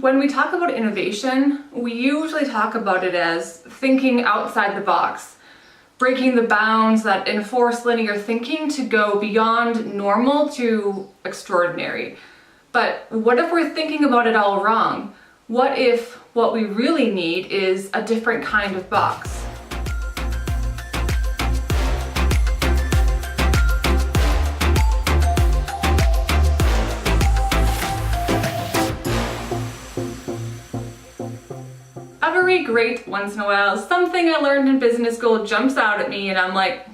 When we talk about innovation, we usually talk about it as thinking outside the box, breaking the bounds that enforce linear thinking to go beyond normal to extraordinary. But what if we're thinking about it all wrong? What if what we really need is a different kind of box? Every great once in a while, something I learned in business school jumps out at me and I'm like,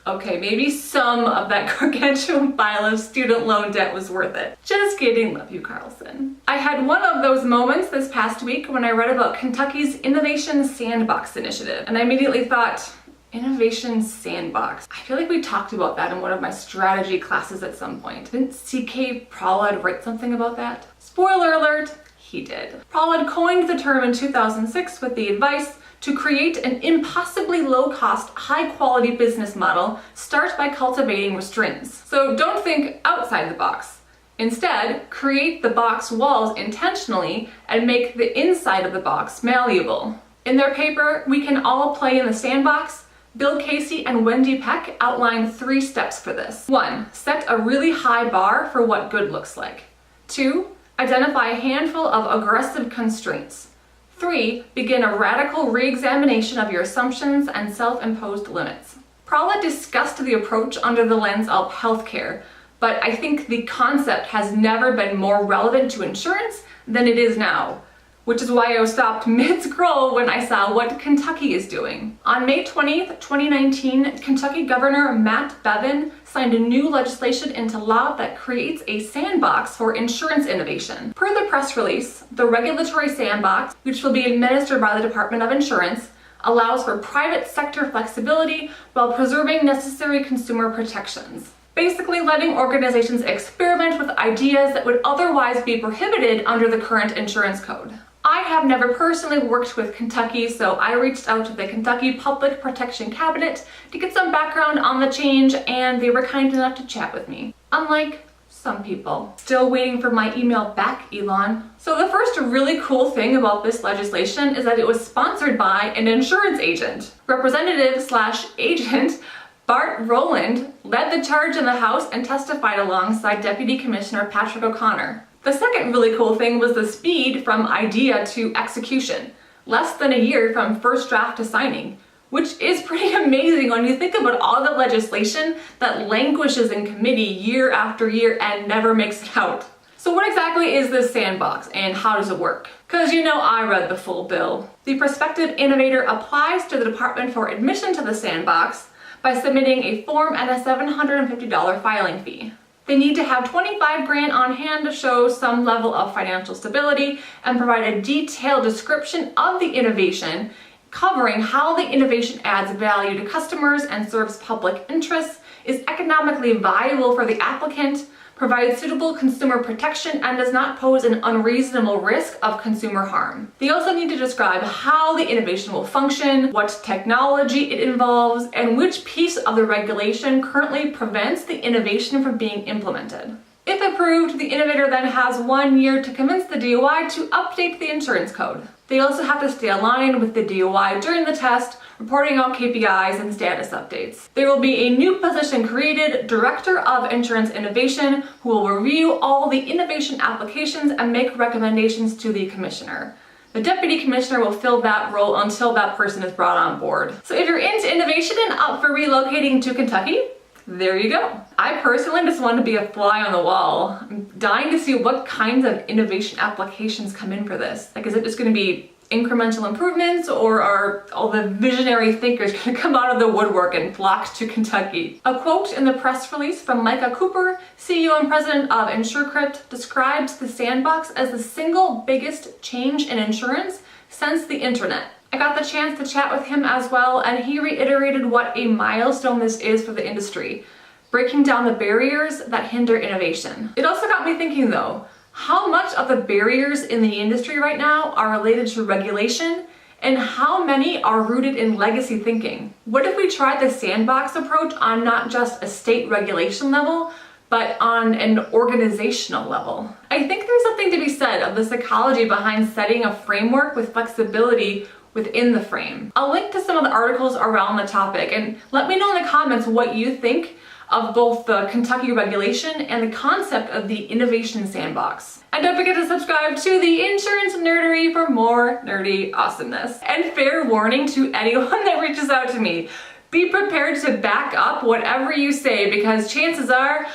okay, maybe some of that gargantuan pile of student loan debt was worth it. Just kidding, love you, Carlson. I had one of those moments this past week when I read about Kentucky's Innovation Sandbox initiative, and I immediately thought, Innovation Sandbox. I feel like we talked about that in one of my strategy classes at some point. Didn't CK Prahlad write something about that? Spoiler alert, he did. Prahlad coined the term in 2006 with the advice to create an impossibly low-cost, high-quality business model. Start by cultivating restraints. So don't think outside the box. Instead, create the box walls intentionally and make the inside of the box malleable. In their paper, We Can All Play in the Sandbox, Bill Casey and Wendy Peck outline 3 steps for this. 1. Set a really high bar for what good looks like. 2. Identify a handful of aggressive constraints. 3. Begin a radical re-examination of your assumptions and self-imposed limits. Prahlad discussed the approach under the lens of healthcare, but I think the concept has never been more relevant to insurance than it is now, which is why I stopped mid-scroll when I saw what Kentucky is doing. On May 20th, 2019, Kentucky Governor Matt Bevin signed a new legislation into law that creates a sandbox for insurance innovation. Per the press release, the regulatory sandbox, which will be administered by the Department of Insurance, allows for private sector flexibility while preserving necessary consumer protections. Basically letting organizations experiment with ideas that would otherwise be prohibited under the current insurance code. I have never personally worked with Kentucky, so I reached out to the Kentucky Public Protection Cabinet to get some background on the change, and they were kind enough to chat with me. Unlike some people. Still waiting for my email back, Elon. So the first really cool thing about this legislation is that it was sponsored by an insurance agent. Representative/agent Bart Rowland led the charge in the House and testified alongside Deputy Commissioner Patrick O'Connor. The second really cool thing was the speed from idea to execution. Less than a year from first draft to signing, which is pretty amazing when you think about all the legislation that languishes in committee year after year and never makes it out. So what exactly is this sandbox and how does it work? Because you know I read the full bill. The prospective innovator applies to the department for admission to the sandbox by submitting a form and a $750 filing fee. They need to have $25,000 on hand to show some level of financial stability and provide a detailed description of the innovation, covering how the innovation adds value to customers and serves public interests, is economically viable for the applicant, provides suitable consumer protection, and does not pose an unreasonable risk of consumer harm. They also need to describe how the innovation will function, what technology it involves, and which piece of the regulation currently prevents the innovation from being implemented. If approved, the innovator then has 1 year to convince the DOI to update the insurance code. They also have to stay aligned with the DOI during the test, reporting on KPIs and status updates. There will be a new position created, Director of Insurance Innovation, who will review all the innovation applications and make recommendations to the Commissioner. The Deputy Commissioner will fill that role until that person is brought on board. So if you're into innovation and up for relocating to Kentucky, there you go. I personally just want to be a fly on the wall. I'm dying to see what kinds of innovation applications come in for this. Like, is it just going to be incremental improvements, or are all the visionary thinkers going to come out of the woodwork and flock to Kentucky? A quote in the press release from Micah Cooper, CEO and president of InsureCrypt, describes the sandbox as the single biggest change in insurance since the internet. I got the chance to chat with him as well, and he reiterated what a milestone this is for the industry, breaking down the barriers that hinder innovation. It also got me thinking though, how much of the barriers in the industry right now are related to regulation, and how many are rooted in legacy thinking? What if we tried the sandbox approach on not just a state regulation level, but on an organizational level. I think there's something to be said of the psychology behind setting a framework with flexibility within the frame. I'll link to some of the articles around the topic, and let me know in the comments what you think of both the Kentucky regulation and the concept of the Innovation Sandbox. And don't forget to subscribe to the Insurance Nerdery for more nerdy awesomeness. And fair warning to anyone that reaches out to me, be prepared to back up whatever you say, because chances are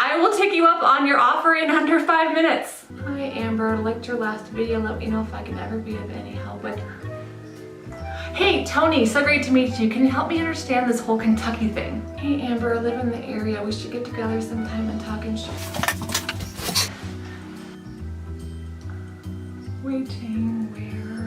I will take you up on your offer in under 5 minutes. Hi Amber, liked your last video. Let me know if I can ever be of any help with... Hey Tony, so great to meet you. Can you help me understand this whole Kentucky thing? Hey Amber, I live in the area. We should get together sometime and talk and Waiting, where